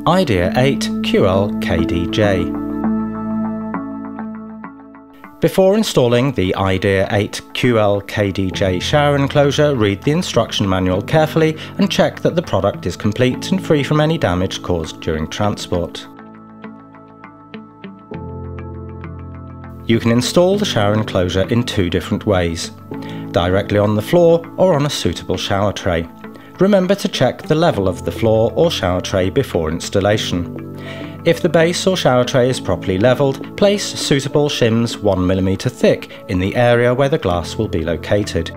Idea 8 QL KDJ. Before installing the Idea 8 QL KDJ shower enclosure, read the instruction manual carefully and check that the product is complete and free from any damage caused during transport. You can install the shower enclosure in two different ways: directly on the floor or on a suitable shower tray. Remember to check the level of the floor or shower tray before installation. If the base or shower tray is properly levelled, place suitable shims 1 mm thick in the area where the glass will be located.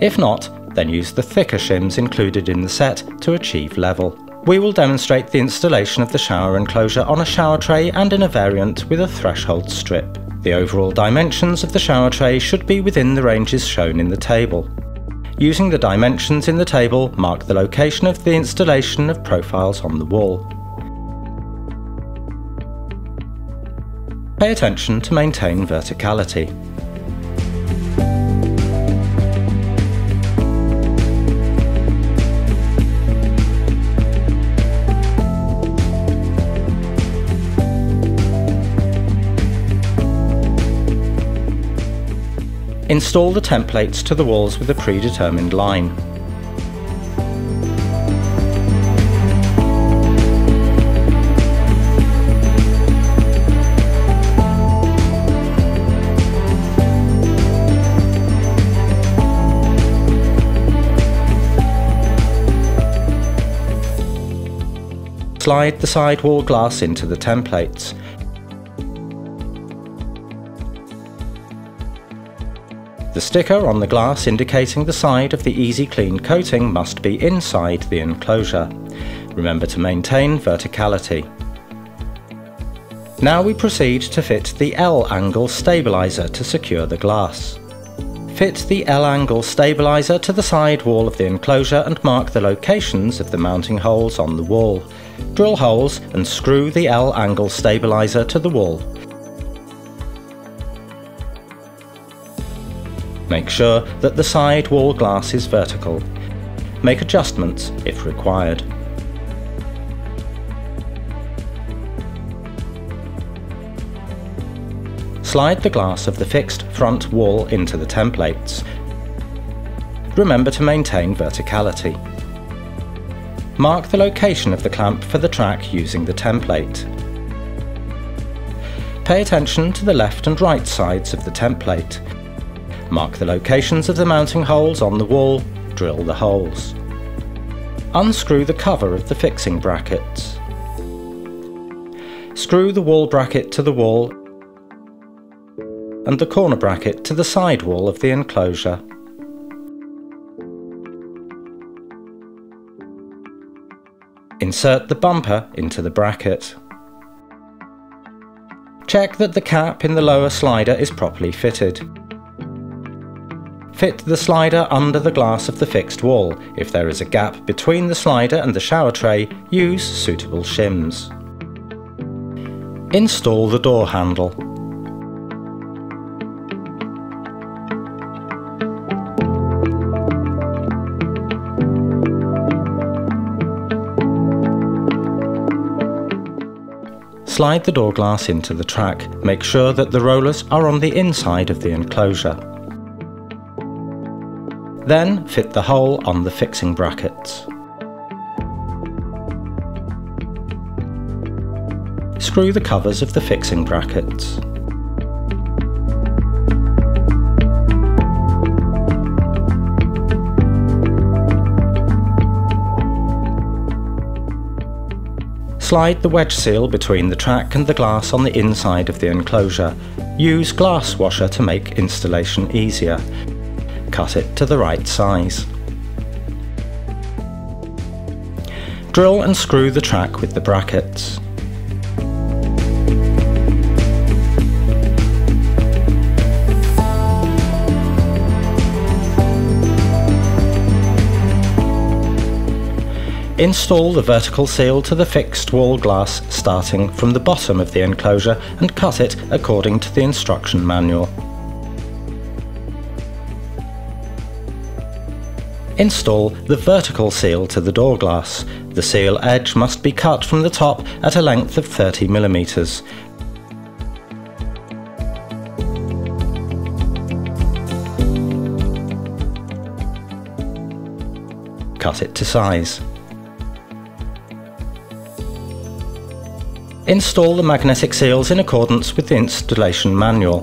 If not, then use the thicker shims included in the set to achieve level. We will demonstrate the installation of the shower enclosure on a shower tray and in a variant with a threshold strip. The overall dimensions of the shower tray should be within the ranges shown in the table. Using the dimensions in the table, mark the location of the installation of profiles on the wall. Pay attention to maintain verticality. Install the templates to the walls with a predetermined line. Slide the sidewall glass into the templates. The sticker on the glass indicating the side of the Easy Clean coating must be inside the enclosure. Remember to maintain verticality. Now we proceed to fit the L-angle stabilizer to secure the glass. Fit the L-angle stabilizer to the side wall of the enclosure and mark the locations of the mounting holes on the wall. Drill holes and screw the L-angle stabilizer to the wall. Make sure that the side wall glass is vertical. Make adjustments if required. Slide the glass of the fixed front wall into the templates. Remember to maintain verticality. Mark the location of the clamp for the track using the template. Pay attention to the left and right sides of the template. Mark the locations of the mounting holes on the wall, drill the holes. Unscrew the cover of the fixing brackets. Screw the wall bracket to the wall and the corner bracket to the side wall of the enclosure. Insert the bumper into the bracket. Check that the cap in the lower slider is properly fitted. Fit the slider under the glass of the fixed wall. If there is a gap between the slider and the shower tray, use suitable shims. Install the door handle. Slide the door glass into the track. Make sure that the rollers are on the inside of the enclosure. Then fit the hole on the fixing brackets. Screw the covers of the fixing brackets. Slide the wedge seal between the track and the glass on the inside of the enclosure. Use glass washer to make installation easier. Cut it to the right size. Drill and screw the track with the brackets. Install the vertical seal to the fixed wall glass starting from the bottom of the enclosure and cut it according to the instruction manual. Install the vertical seal to the door glass. The seal edge must be cut from the top at a length of 30 mm. Cut it to size. Install the magnetic seals in accordance with the installation manual.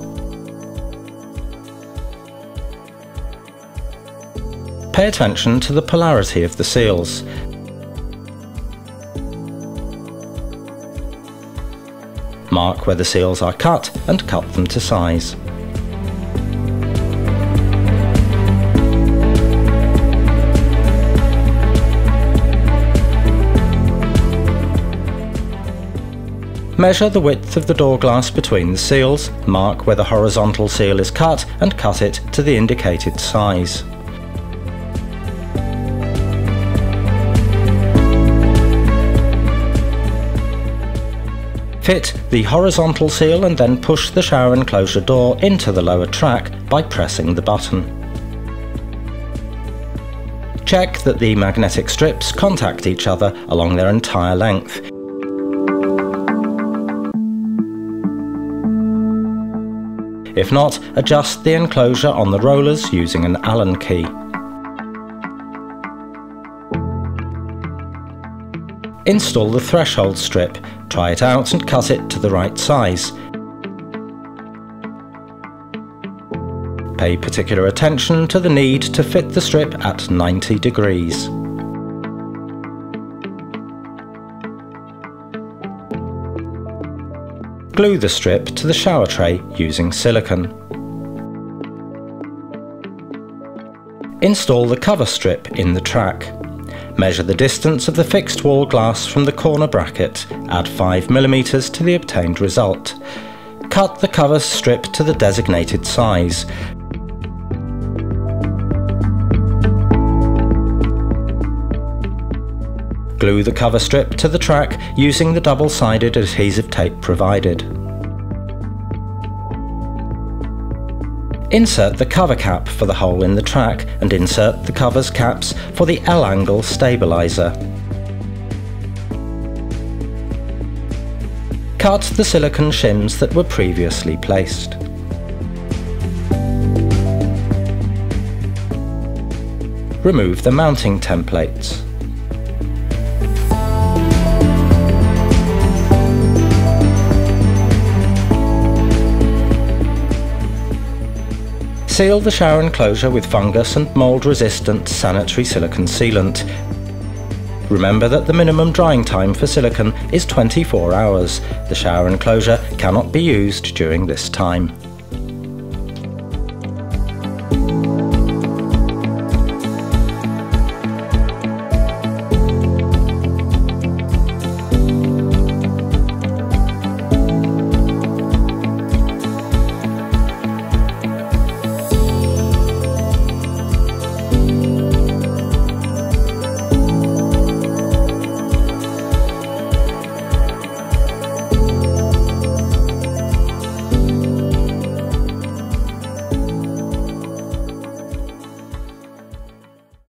Pay attention to the polarity of the seals. Mark where the seals are cut and cut them to size. Measure the width of the door glass between the seals, mark where the horizontal seal is cut and cut it to the indicated size. Fit the horizontal seal and then push the shower enclosure door into the lower track by pressing the button. Check that the magnetic strips contact each other along their entire length. If not, adjust the enclosure on the rollers using an Allen key. Install the threshold strip, try it out and cut it to the right size. Pay particular attention to the need to fit the strip at 90 degrees. Glue the strip to the shower tray using silicone. Install the cover strip in the track. Measure the distance of the fixed wall glass from the corner bracket, add 5 mm to the obtained result. Cut the cover strip to the designated size. Glue the cover strip to the track using the double-sided adhesive tape provided. Insert the cover cap for the hole in the track and insert the cover's caps for the L-angle stabilizer. Cut the silicone shims that were previously placed. Remove the mounting templates. Seal the shower enclosure with fungus and mould resistant sanitary silicone sealant. Remember that the minimum drying time for silicone is 24 hours. The shower enclosure cannot be used during this time.